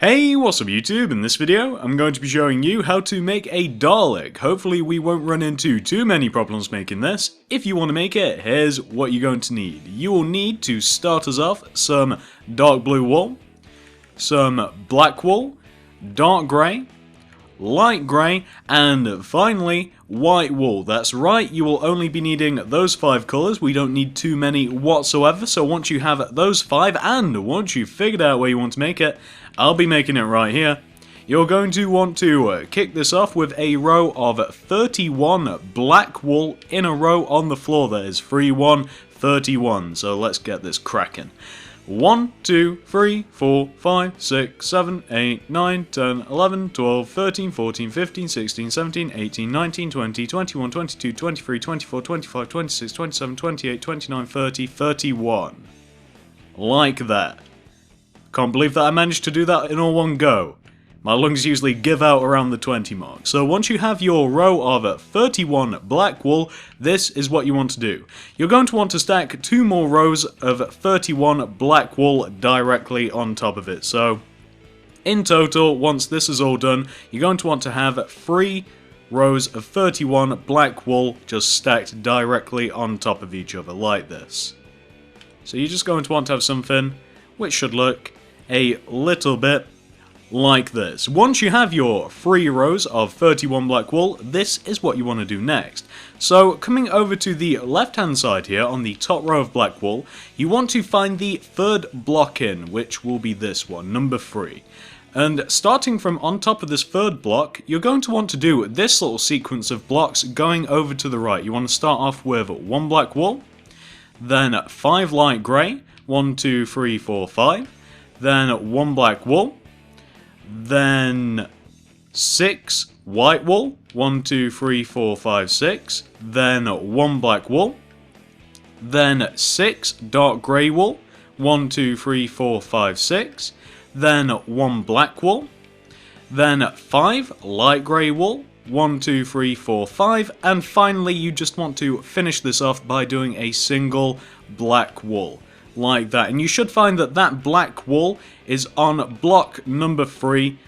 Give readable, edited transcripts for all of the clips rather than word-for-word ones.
Hey, what's up YouTube? In this video, I'm going to be showing you how to make a Dalek. Hopefully we won't run into too many problems making this. If you want to make it, here's what you're going to need. You will need to start us off some dark blue wool, some black wool, dark grey, light grey, and finally white wool. That's right, you will only be needing those 5 colours. We don't need too many whatsoever, so once you have those 5 and once you've figured out where you want to make it, I'll be making it right here. You're going to want to kick this off with a row of 31 black wool in a row on the floor. That is 3, 1, 31. So let's get this cracking. 1, 2, 3, 4, 5, 6, 7, 8, 9, 10, 11, 12, 13, 14, 15, 16, 17, 18, 19, 20, 21, 22, 23, 24, 25, 26, 27, 28, 29, 30, 31. Like that. Can't believe that I managed to do that in all one go. My lungs usually give out around the 20 mark. So once you have your row of 31 black wool, this is what you want to do. You're going to want to stack 2 more rows of 31 black wool directly on top of it. So in total, once this is all done, you're going to want to have 3 rows of 31 black wool just stacked directly on top of each other like this. So you're just going to want to have something which should look a little bit like this. Once you have your 3 rows of 31 black wool, this is what you want to do next. So coming over to the left hand side here on the top row of black wool, you want to find the 3rd block in, which will be this one, number 3. And starting from on top of this 3rd block, you're going to want to do this little sequence of blocks going over to the right. You want to start off with 1 black wool, then 5 light grey, 1, 2, 3, 4, 5, then 1 black wool, then 6 white wool, 1, 2, 3, 4, 5, 6, then 1 black wool, then 6 dark grey wool, 1, 2, 3, 4, 5, 6, then 1 black wool, then 5 light grey wool, 1, 2, 3, 4, 5, and finally you just want to finish this off by doing a single black wool. Like that, and you should find that that black wool is on block number 3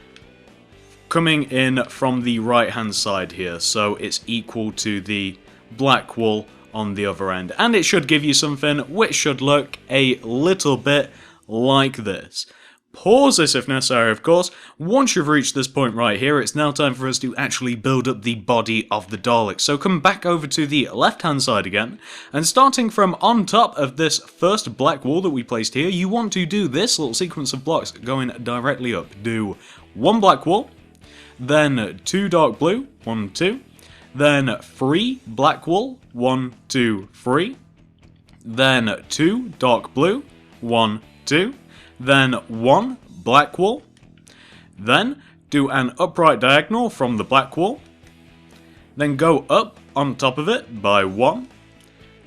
coming in from the right hand side here, so it's equal to the black wool on the other end, and it should give you something which should look a little bit like this. Pause this if necessary, of course. Once you've reached this point right here, it's now time for us to actually build up the body of the Dalek. So come back over to the left-hand side again, and starting from on top of this first black wall that we placed here, you want to do this little sequence of blocks going directly up. Do 1 black wool, then 2 dark blue, 1, 2, then 3 black wool, 1, 2, 3, then 2 dark blue, 1, 2, then 1 black wool, then do an upright diagonal from the black wool, then go up on top of it by 1,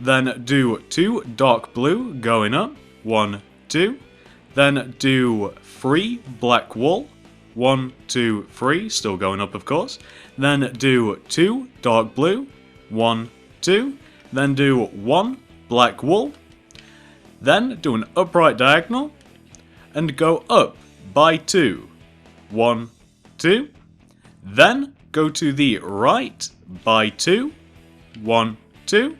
then do 2 dark blue going up, 1, 2, then do 3 black wool, 1, 2, 3, still going up of course, then do 2 dark blue, 1, 2, then do 1 black wool, then do an upright diagonal, and go up by 2, 1, 2, then go to the right by 2, 1, 2,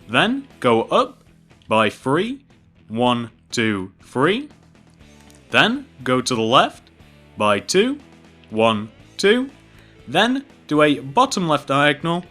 then go up by 3, 1, 2, 3, then go to the left by 2, 1, 2, then do a bottom left diagonal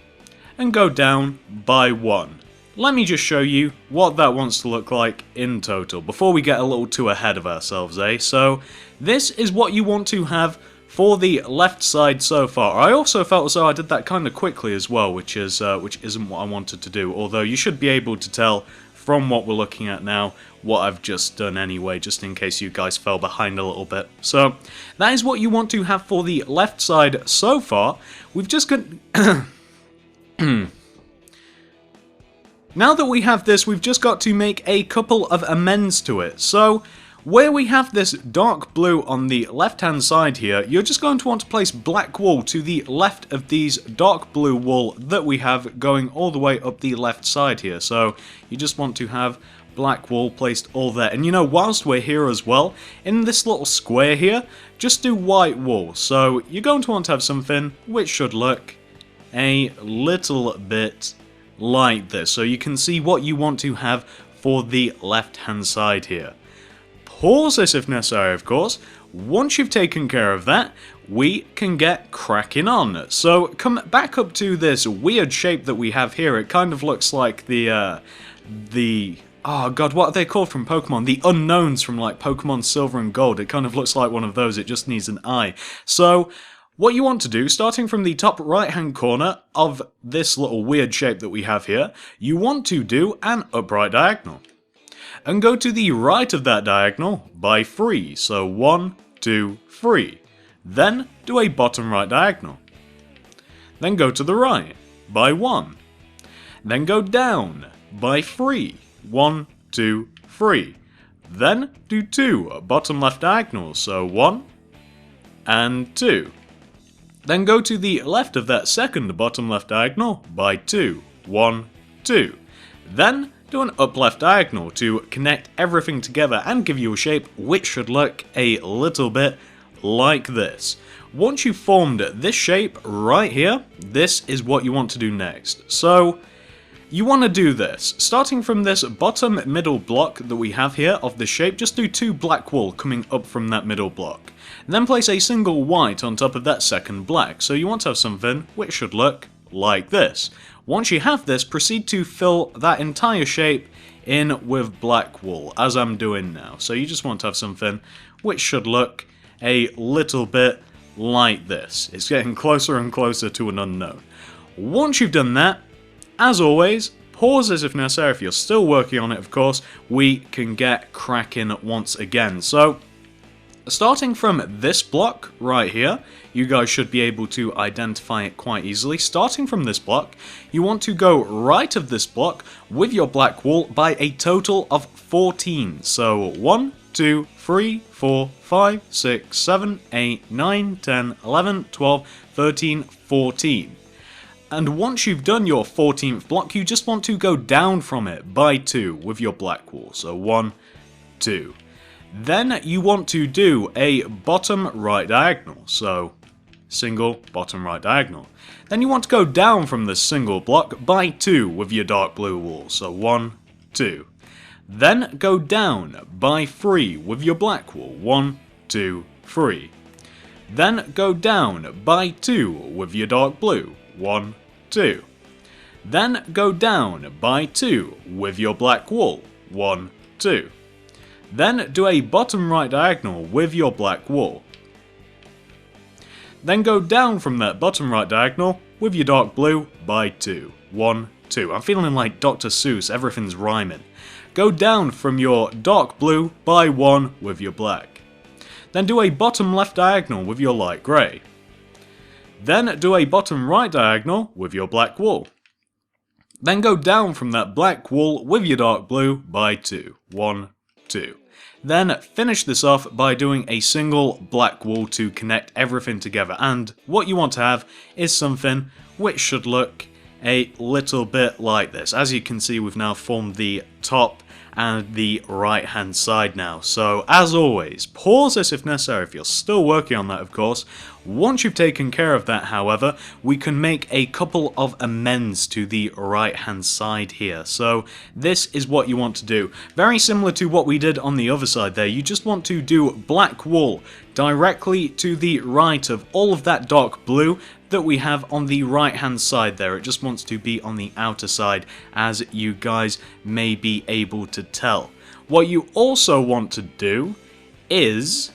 and go down by 1. Let me just show you what that wants to look like in total before we get a little too ahead of ourselves, eh? So this is what you want to have for the left side so far. I also felt as though I did that kind of quickly as well, which isn't what I wanted to do, although you should be able to tell from what we're looking at now what I've just done anyway, just in case you guys fell behind a little bit. So that is what you want to have for the left side so far. We've just got... Now that we have this, we've just got to make a couple of amends to it. So, where we have this dark blue on the left-hand side here, you're just going to want to place black wool to the left of these dark blue wool that we have going all the way up the left side here. So, you just want to have black wool placed all there. And you know, whilst we're here as well, in this little square here, just do white wool. So you're going to want to have something which should look a little bit like this. So you can see what you want to have for the left hand side here. Pause this if necessary, of course. Once you've taken care of that, we can get cracking on. So come back up to this weird shape that we have here. It kind of looks like the oh god, what are they called from Pokemon? The Unknowns from like Pokemon Silver and Gold. It kind of looks like one of those, it just needs an eye. So what you want to do, starting from the top right hand corner of this little weird shape that we have here, you want to do an upright diagonal. And go to the right of that diagonal by 3, so 1, 2, 3. Then do a bottom right diagonal. Then go to the right by 1. Then go down by 3, 1, 2, 3. Then do 2 bottom left diagonals, so 1 and 2. Then go to the left of that second bottom left diagonal by 2, 1, 2. Then do an up left diagonal to connect everything together and give you a shape which should look a little bit like this. Once you've formed this shape right here, this is what you want to do next. So you want to do this. Starting from this bottom middle block that we have here of the shape, just do 2 black wool coming up from that middle block. And then place a single white on top of that second black. So you want to have something which should look like this. Once you have this, proceed to fill that entire shape in with black wool, as I'm doing now. So you just want to have something which should look a little bit like this. It's getting closer and closer to an unknown. Once you've done that, as always, pause this if necessary. If you're still working on it, of course, we can get cracking once again. So starting from this block right here, you guys should be able to identify it quite easily. Starting from this block, you want to go right of this block with your black wool by a total of 14. So 1, 2, 3, 4, 5, 6, 7, 8, 9, 10, 11, 12, 13, 14. And once you've done your 14th block, you just want to go down from it by 2 with your black wool. So 1, 2. Then you want to do a bottom right diagonal, so single bottom right diagonal. Then you want to go down from this single block by 2 with your dark blue wool, so 1, 2. Then go down by 3 with your black wool, 1, 2, 3. Then go down by 2 with your dark blue, 1, 2. Then go down by 2 with your black wool, 1, 2. Then do a bottom right diagonal with your black wool. Then go down from that bottom right diagonal with your dark blue by 2. 1, 2. I'm feeling like Dr. Seuss, everything's rhyming. Go down from your dark blue by 1 with your black. Then do a bottom left diagonal with your light grey. Then do a bottom right diagonal with your black wool. Then go down from that black wool with your dark blue by 2. 1, 2. Then finish this off by doing a single black wool to connect everything together. And what you want to have is something which should look a little bit like this. As you can see, we've now formed the top and the right hand side now. So as always, pause this if necessary if you're still working on that, of course. Once you've taken care of that, however, we can make a couple of amends to the right hand side here. So this is what you want to do. Very similar to what we did on the other side there. You just want to do black wool directly to the right of all of that dark blue that we have on the right hand side there. It just wants to be on the outer side, as you guys may be able to tell. What you also want to do is...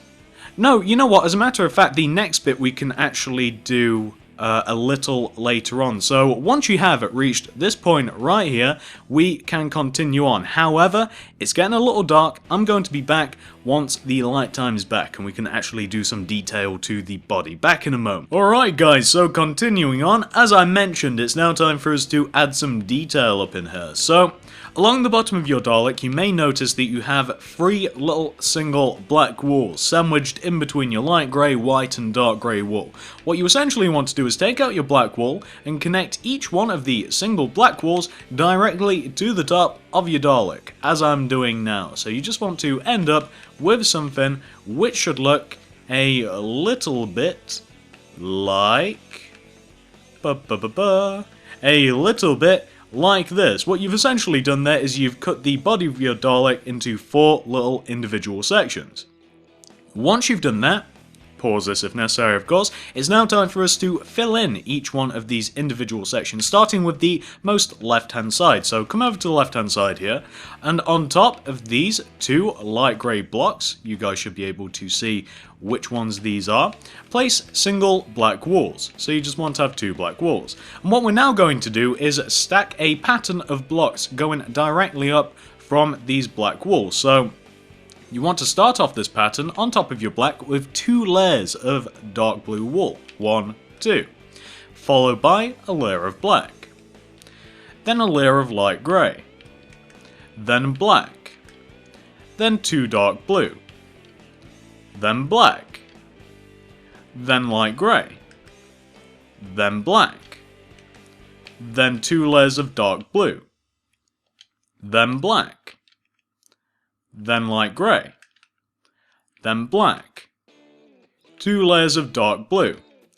No, you know what, as a matter of fact, the next bit we can actually do a little later on. So once you have reached this point right here, we can continue on. However, it's getting a little dark. I'm going to be back once the light time is back and we can actually do some detail to the body. Back in a moment. Alright guys, so continuing on, as I mentioned, it's now time for us to add some detail up in here. So Along the bottom of your Dalek, you may notice that you have 3 little single black walls sandwiched in between your light grey, white and dark grey wall. What you essentially want to do is take out your black wall and connect each one of the single black walls directly to the top of your Dalek, as I'm doing now. So you just want to end up with something which should look a little bit like... a little bit like this. What you've essentially done there is you've cut the body of your Dalek into 4 little individual sections. Once you've done that, pause this if necessary of course, it's now time for us to fill in each one of these individual sections, starting with the most left hand side. So come over to the left hand side here, and on top of these 2 light grey blocks, you guys should be able to see which ones these are, place single black walls. So you just want to have 2 black walls. And what we're now going to do is stack a pattern of blocks going directly up from these black walls. So you want to start off this pattern on top of your black with 2 layers of dark blue wool. 1, 2. Followed by a layer of black. Then a layer of light grey. Then black. Then 2 dark blue. Then black. Then light grey. Then black. Then 2 layers of dark blue. Then black. Then light grey, then black, 2 layers of dark blue,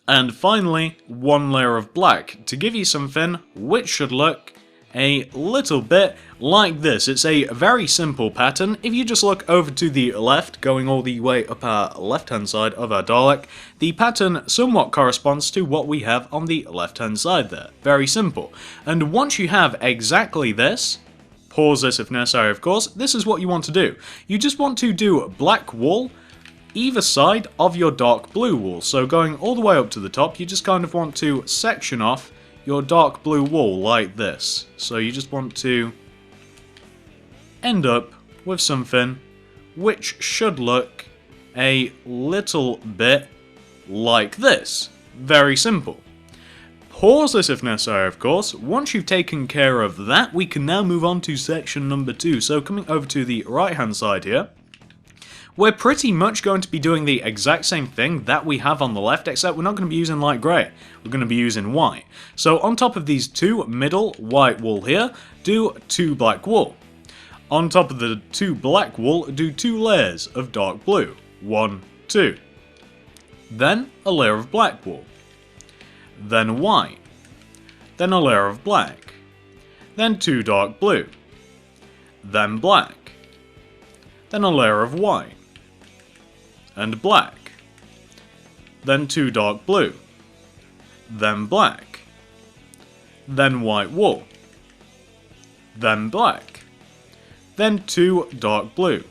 and finally 1 layer of black to give you something which should look a little bit like this. It's a very simple pattern. If you just look over to the left, going all the way up our left hand side of our Dalek, the pattern somewhat corresponds to what we have on the left hand side there. Very simple. And once you have exactly this, pause this if necessary of course, this is what you want to do. You just want to do black wool either side of your dark blue wool. So going all the way up to the top, you just kind of want to section off your dark blue wool like this. So you just want to end up with something which should look a little bit like this. Very simple. Pause this if necessary of course. Once you've taken care of that, we can now move on to section number 2. So coming over to the right hand side here, we're pretty much going to be doing the exact same thing that we have on the left, except we're not going to be using light grey, we're going to be using white. So on top of these 2 middle white wool here, do 2 black wool. On top of the 2 black wool, do 2 layers of dark blue. 1, 2. Then a layer of black wool. Then white, then a layer of black, then 2 dark blue, then black, then a layer of white, and black, then 2 dark blue, then black, then white wool, then black, then 2 dark blue,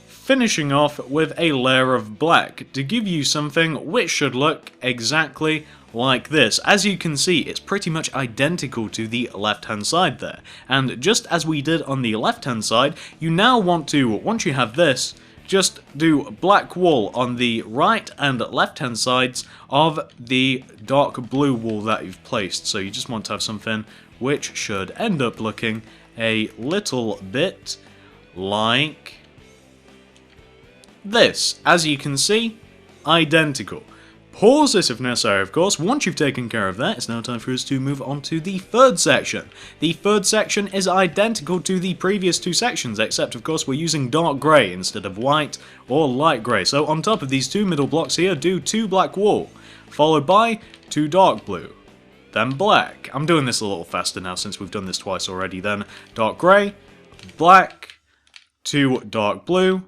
finishing off with a layer of black to give you something which should look exactly like this. As you can see, it's pretty much identical to the left hand side there. And just as we did on the left hand side, you now want to, once you have this, just do black wool on the right and left hand sides of the dark blue wool that you've placed. So you just want to have something which should end up looking a little bit like this. As you can see, identical. Pause this if necessary, of course. Once you've taken care of that, it's now time for us to move on to the 3rd section. The 3rd section is identical to the previous 2 sections, except of course we're using dark grey instead of white or light grey. So on top of these 2 middle blocks here, do 2 black wool, followed by 2 dark blue, then black. I'm doing this a little faster now since we've done this twice already. Then dark grey, black, 2 dark blue,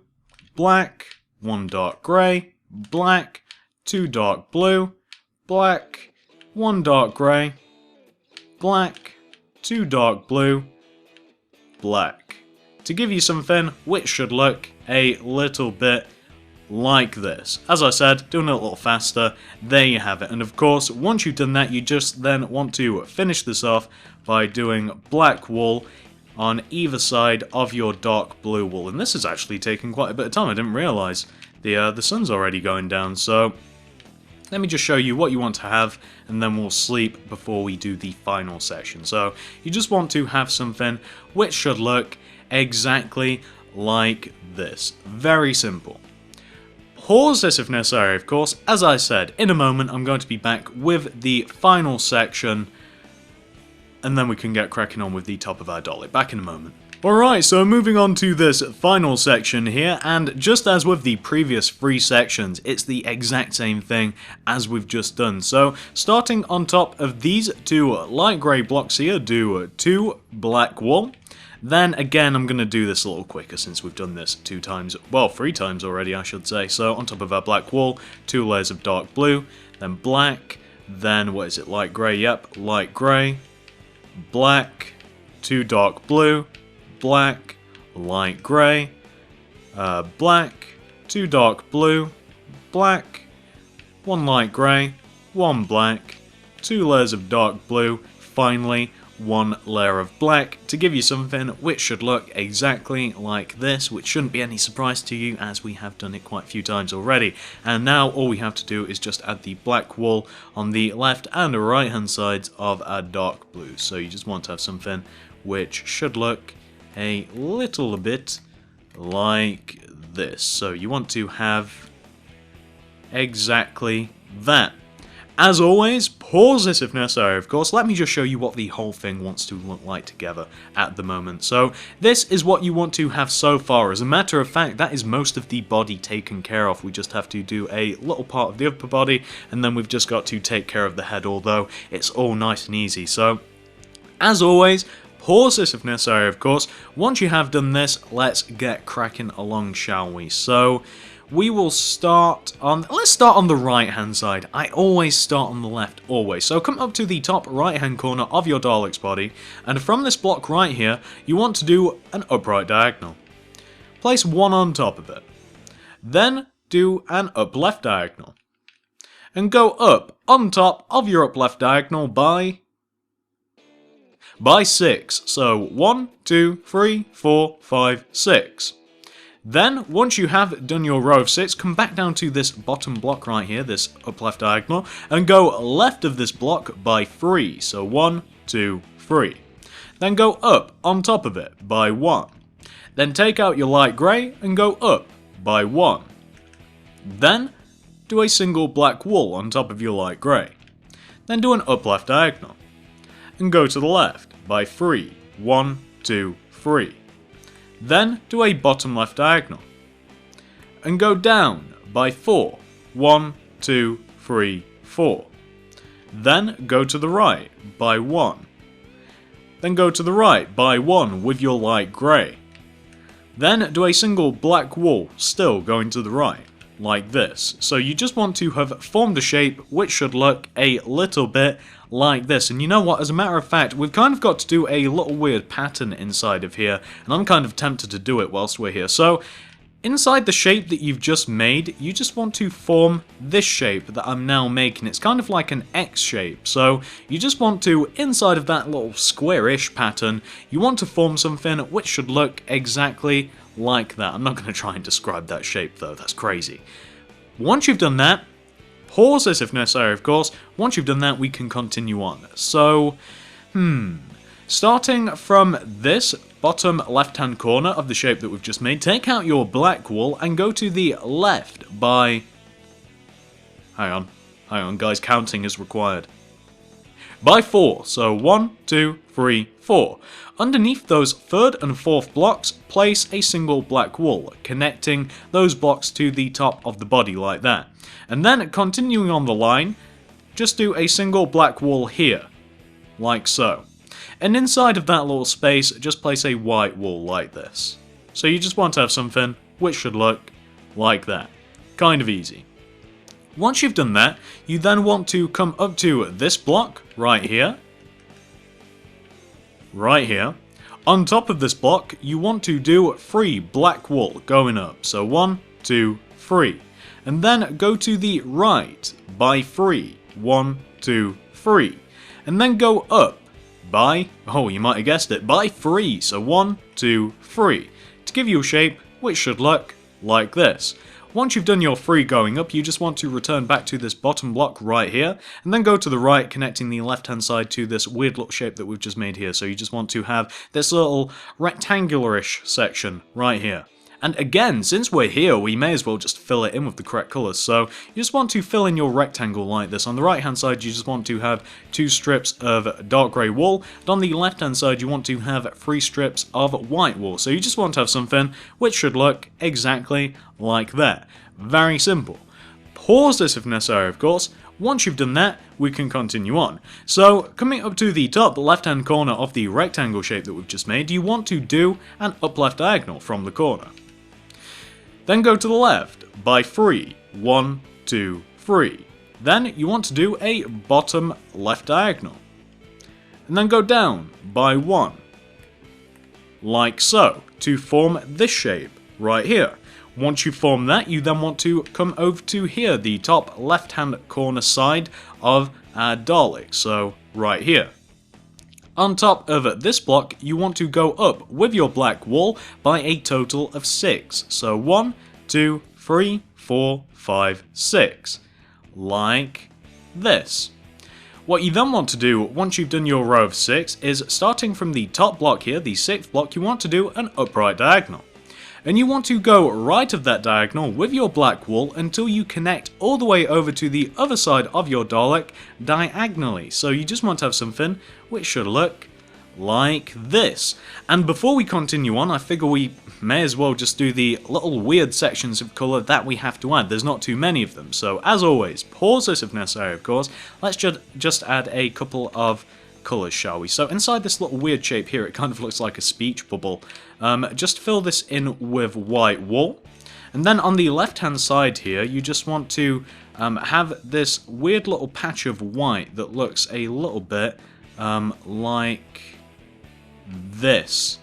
black, 1 dark grey, black, 2 dark blue, black, 1 dark grey, black, 2 dark blue, black. To give you something which should look a little bit like this. As I said, doing it a little faster, there you have it. And of course, once you've done that, you just then want to finish this off by doing black wool on either side of your dark blue wool. And this is actually taking quite a bit of time. I didn't realise the sun's already going down, so let me just show you what you want to have, and then we'll sleep before we do the final session. So you just want to have something which should look exactly like this. Very simple. Pause this if necessary, of course. As I said, in a moment I'm going to be back with the final section, and then we can get cracking on with the top of our Dalek. Back in a moment. Alright, so moving on to this final section here, and just as with the previous 3 sections, it's the exact same thing as we've just done. So, starting on top of these 2 light grey blocks here, do 2 black wool. Then again, I'm going to do this a little quicker since we've done this 2 times, well, 3 times already I should say. So, on top of our black wool, 2 layers of dark blue, then black, then what is it, light grey, yep, light grey, black, 2 dark blue, black, light grey, black, 2 dark blue, black, 1 light grey, 1 black, 2 layers of dark blue, finally 1 layer of black to give you something which should look exactly like this, which shouldn't be any surprise to you as we have done it quite a few times already. And now all we have to do is just add the black wool on the left and right hand sides of our dark blue. So you just want to have something which should look a little bit like this. So you want to have exactly that. As always, pause this if necessary, of course. Let me just show you what the whole thing wants to look like together at the moment. So this is what you want to have so far. As a matter of fact, that is most of the body taken care of. We just have to do a little part of the upper body, and then we've just got to take care of the head, although it's all nice and easy. So, as always, pause this if necessary, of course. Once you have done this, let's get cracking along, shall we? So, we will start on, let's start on the right hand side. I always start on the left, always. So come up to the top right hand corner of your Dalek's body, and from this block right here, you want to do an upright diagonal. Place 1 on top of it. Then do an up left diagonal. And go up on top of your up left diagonal by 6. So 1, 2, 3, 4, 5, 6. Then, once you have done your row of 6, come back down to this bottom block right here, this up left diagonal, and go left of this block by 3. So 1, 2, 3. Then go up on top of it by 1. Then take out your light grey and go up by 1. Then do a single black wool on top of your light grey. Then do an up left diagonal. And go to the left by 3. 1, 2, 3. Then do a bottom left diagonal. And go down by 4. 1, 2, 3, 4. Then go to the right by 1. Then go to the right by 1 with your light grey. Then do a single black wool, still going to the right, like this. So you just want to have formed a shape which should look a little bit like this. And you know what, as a matter of fact, we've kind of got to do a little weird pattern inside of here, and I'm kind of tempted to do it whilst we're here. So inside the shape that you've just made, you just want to form this shape that I'm now making. It's kind of like an X shape. So you just want to, inside of that little squarish pattern, you want to form something which should look exactly like that. I'm not going to try and describe that shape though, that's crazy. Once you've done that, pause this if necessary, of course. Once you've done that, we can continue on. So, starting from this bottom left-hand corner of the shape that we've just made, take out your black wool and go to the left by... Hang on, guys, counting is required. By 4, so 1, 2, 3, 4. Underneath those third and fourth blocks, place a single black wool, connecting those blocks to the top of the body like that. And then, continuing on the line, just do a single black wool here, like so. And inside of that little space, just place a white wool like this. So you just want to have something which should look like that. Kind of easy. Once you've done that, you then want to come up to this block right here. Right here. On top of this block, you want to do 3 black wool going up. So 1, 2, 3. And then go to the right by 3. 1, 2, 3. And then go up by, oh, you might have guessed it, by 3. So 1, 2, 3. To give you a shape which should look like this. Once you've done your 3 going up, you just want to return back to this bottom block right here, and then go to the right, connecting the left hand side to this weird little shape that we've just made here. So you just want to have this little rectangular-ish section right here. And again, since we're here, we may as well just fill it in with the correct colours. So you just want to fill in your rectangle like this. On the right hand side, you just want to have 2 strips of dark grey wool. And on the left hand side, you want to have 3 strips of white wool. So you just want to have something which should look exactly like that. Very simple. Pause this if necessary, of course. Once you've done that, we can continue on. So, coming up to the top left-hand corner of the rectangle shape that we've just made, you want to do an up-left diagonal from the corner. Then go to the left by 3. 1, 2, 3. Then you want to do a bottom left diagonal. And then go down by 1. Like so, to form this shape right here. Once you form that, you then want to come over to here, the top left-hand corner side of our Dalek, so right here. On top of this block, you want to go up with your black wool by a total of 6. So 1, 2, 3, 4, 5, 6. Like this. What you then want to do, once you've done your row of 6, is starting from the top block here, the 6th block, you want to do an upright diagonal. And you want to go right of that diagonal with your black wool until you connect all the way over to the other side of your Dalek diagonally. So you just want to have something which should look like this. And before we continue on, I figure we may as well just do the little weird sections of colour that we have to add. There's not too many of them. So as always, pause this if necessary, of course. Let's just add a couple of colours, shall we? So inside this little weird shape here, it kind of looks like a speech bubble. Just fill this in with white wool. And then on the left hand side here, you just want to have this weird little patch of white that looks a little bit like this.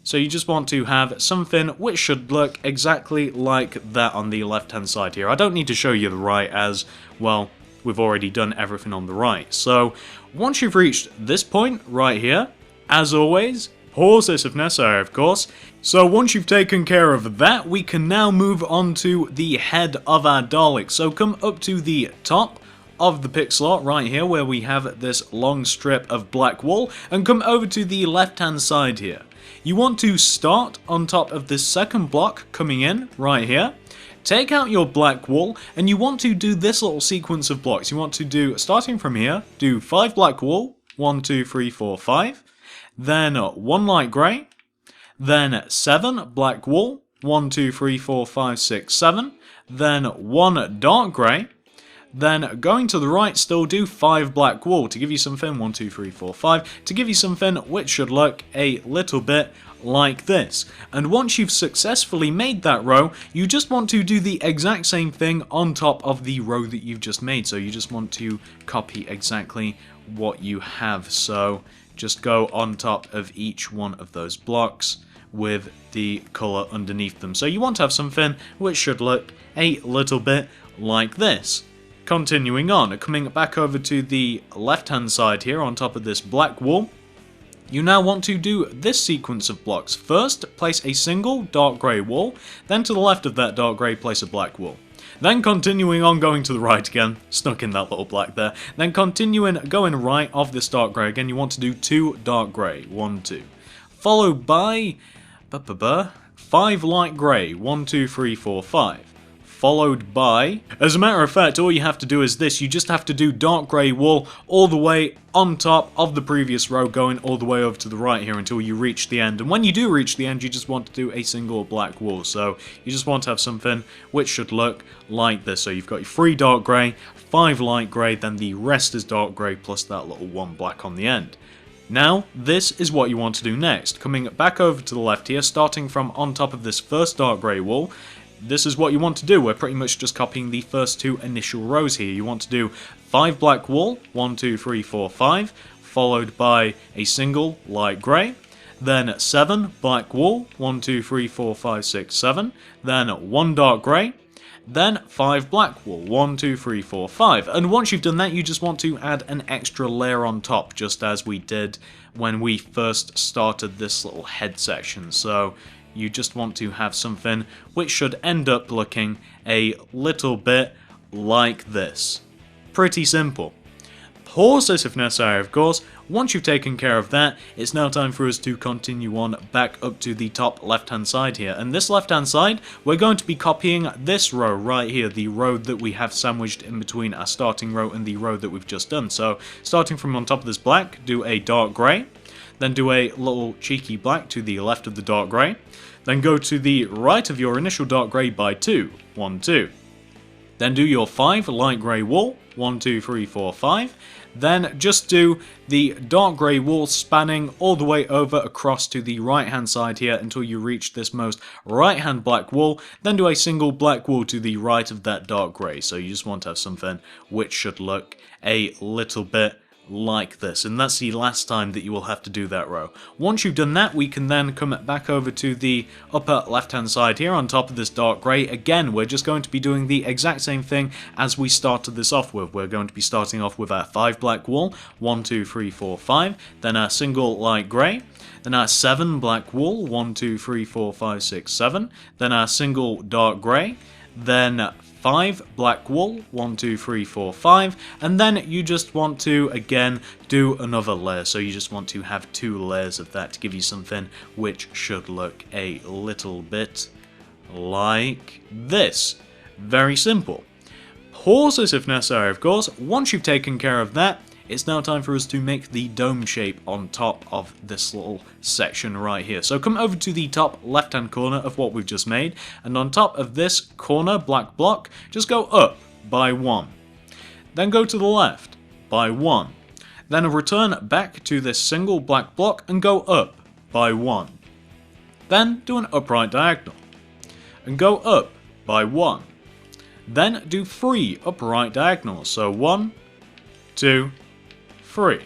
So you just want to have something which should look exactly like that on the left hand side here. I don't need to show you the right, as, well, we've already done everything on the right. So once you've reached this point right here, as always, pause this if necessary, of course. So once you've taken care of that, we can now move on to the head of our Dalek. So come up to the top of the pick slot right here where we have this long strip of black wool, and come over to the left hand side here. You want to start on top of this second block coming in right here. Take out your black wool, and you want to do this little sequence of blocks. You want to do, starting from here, do 5 black wool, 1, 2, 3, 4, 5. Then 1 light grey. Then 7 black wool, 1, 2, 3, 4, 5, 6, 7. Then 1 dark grey. Then going to the right, still do 5 black wool to give you something, 1, 2, 3, 4, 5, to give you something which should look a little bit like this. And once you've successfully made that row, you just want to do the exact same thing on top of the row that you've just made. So you just want to copy exactly what you have. So just go on top of each one of those blocks with the colour underneath them. So you want to have something which should look a little bit like this. Continuing on, coming back over to the left hand side here on top of this black wool, you now want to do this sequence of blocks. First, place a single dark grey wool, then to the left of that dark grey, place a black wool. Then continuing on, going to the right again, stuck in that little black there. Then continuing, going right of this dark grey again, you want to do 2 dark grey, 1, 2. Followed by 5 light grey, 1, 2, 3, 4, 5. Followed by, as a matter of fact, all you have to do is this. You just have to do dark grey wool all the way on top of the previous row, going all the way over to the right here until you reach the end. And when you do reach the end, you just want to do a single black wool. So you just want to have something which should look like this. So you've got your 3 dark grey, 5 light grey, then the rest is dark grey plus that little 1 black on the end. Now, this is what you want to do next. Coming back over to the left here, starting from on top of this first dark grey wool, this is what you want to do. We're pretty much just copying the first 2 initial rows here. You want to do 5 black wool, 1, 2, 3, 4, 5, followed by a single light grey, then 7 black wool, 1, 2, 3, 4, 5, 6, 7, then 1 dark grey, then 5 black wool, 1, 2, 3, 4, 5. And once you've done that, you just want to add an extra layer on top, just as we did when we first started this little head section. So you just want to have something which should end up looking a little bit like this. Pretty simple. Pause this if necessary, of course. Once you've taken care of that, it's now time for us to continue on back up to the top left hand side here. And this left hand side, we're going to be copying this row right here, the row that we have sandwiched in between our starting row and the row that we've just done. So starting from on top of this black, do a dark grey, then do a little cheeky black to the left of the dark grey, then go to the right of your initial dark grey by 2, 1, 2. Then do your 5 light grey wool, 1, 2, 3, 4, 5. Then just do the dark grey wool spanning all the way over across to the right hand side here until you reach this most right hand black wool. Then do a single black wool to the right of that dark grey. So you just want to have something which should look a little bit like this, and that's the last time that you will have to do that row. Once you've done that, we can then come back over to the upper left hand side here on top of this dark grey. Again, we're just going to be doing the exact same thing as we started this off with. We're going to be starting off with our 5 black wool, 1, 2, 3, 4, 5, then our single light grey, then our 7 black wool, 1, 2, 3, 4, 5, 6, 7, then our single dark grey, then 5 black wool, 1, 2, 3, 4, 5, and then you just want to again do another layer. So you just want to have 2 layers of that to give you something which should look a little bit like this. Very simple. Pause this if necessary, of course. Once you've taken care of that, it's now time for us to make the dome shape on top of this little section right here. So come over to the top left hand corner of what we've just made, and on top of this corner black block, just go up by 1. Then go to the left by 1. Then return back to this single black block and go up by 1. Then do an upright diagonal and go up by 1. Then do 3 upright diagonals, so 1, 2, 3.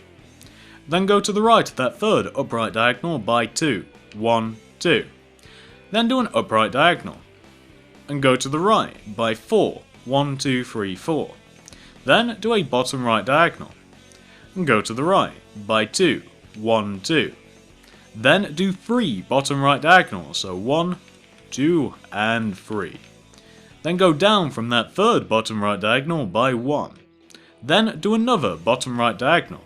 Then go to the right of that third upright diagonal by 2, 1, 2. Then do an upright diagonal and go to the right by 4, 1, 2, 3, 4. Then do a bottom right diagonal and go to the right by 2, 1, 2. Then do 3 bottom right diagonals, so 1, 2, and 3. Then go down from that third bottom right diagonal by 1. Then do another bottom right diagonal,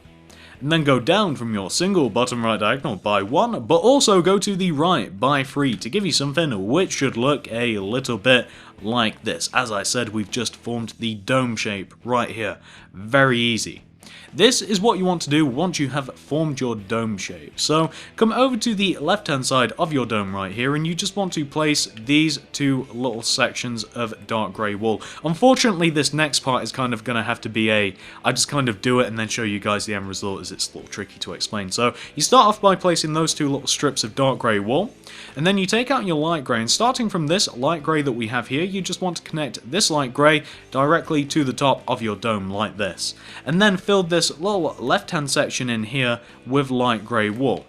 and then go down from your single bottom right diagonal by 1, but also go to the right by 3 to give you something which should look a little bit like this. As I said, we've just formed the dome shape right here. Very easy. This is what you want to do once you have formed your dome shape. So come over to the left hand side of your dome right here, and you just want to place these 2 little sections of dark grey wool. Unfortunately, this next part is kind of going to have to be I just kind of do it and then show you guys the end result, as it's a little tricky to explain. So you start off by placing those 2 little strips of dark grey wool, and then you take out your light grey, and starting from this light grey that we have here, you just want to connect this light grey directly to the top of your dome like this, and then fill this little left hand section in here with light grey wool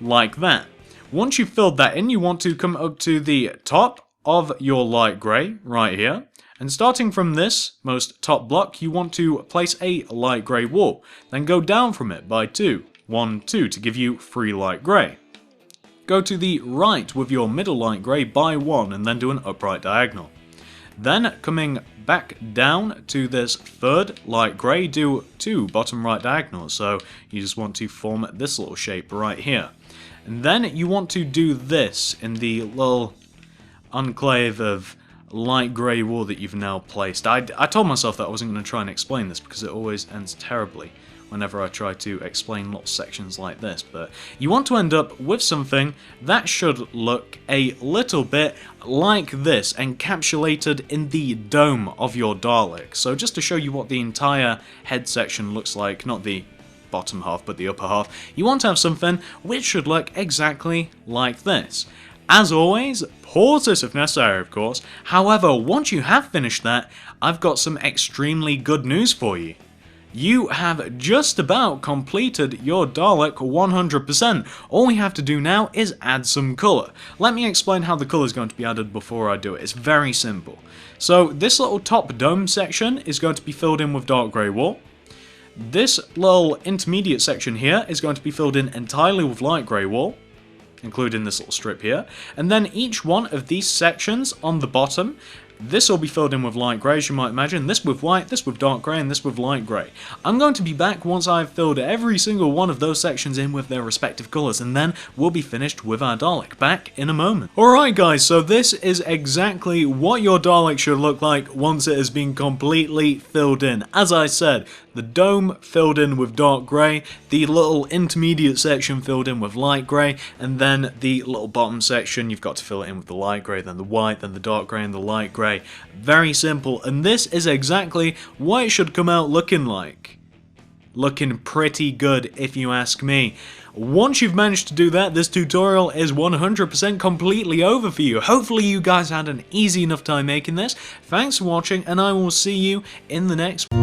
like that. Once you've filled that in, you want to come up to the top of your light grey right here, and starting from this most top block, you want to place a light grey wool, then go down from it by 2, 1, 2 to give you 3 light grey. Go to the right with your middle light grey by 1 and then do an upright diagonal. Then coming back down to this third light grey, do 2 bottom right diagonals, so you just want to form this little shape right here. And then you want to do this in the little enclave of light grey wool that you've now placed. I told myself that I wasn't going to try and explain this because it always ends terribly whenever I try to explain little sections like this, but you want to end up with something that should look a little bit like this, encapsulated in the dome of your Dalek. So just to show you what the entire head section looks like, not the bottom half but the upper half, you want to have something which should look exactly like this. As always, pause this if necessary, of course. However, once you have finished that, I've got some extremely good news for you. You have just about completed your Dalek 100%. All we have to do now is add some colour. Let me explain how the colour is going to be added before I do it. It's very simple. So this little top dome section is going to be filled in with dark grey wool. This little intermediate section here is going to be filled in entirely with light grey wool. including this little strip here, and then each one of these sections on the bottom, this will be filled in with light grey, as you might imagine, this with white, this with dark grey, and this with light grey. I'm going to be back once I've filled every single one of those sections in with their respective colours, and then we'll be finished with our Dalek. Back in a moment. Alright guys, so this is exactly what your Dalek should look like once it has been completely filled in. As I said, the dome filled in with dark grey, the little intermediate section filled in with light grey, and then the little bottom section, you've got to fill it in with the light grey, then the white, then the dark grey, and the light grey. Very simple, and this is exactly what it should come out looking like. Looking pretty good, if you ask me. Once you've managed to do that, this tutorial is 100% completely over for you. Hopefully you guys had an easy enough time making this. Thanks for watching, and I will see you in the next one.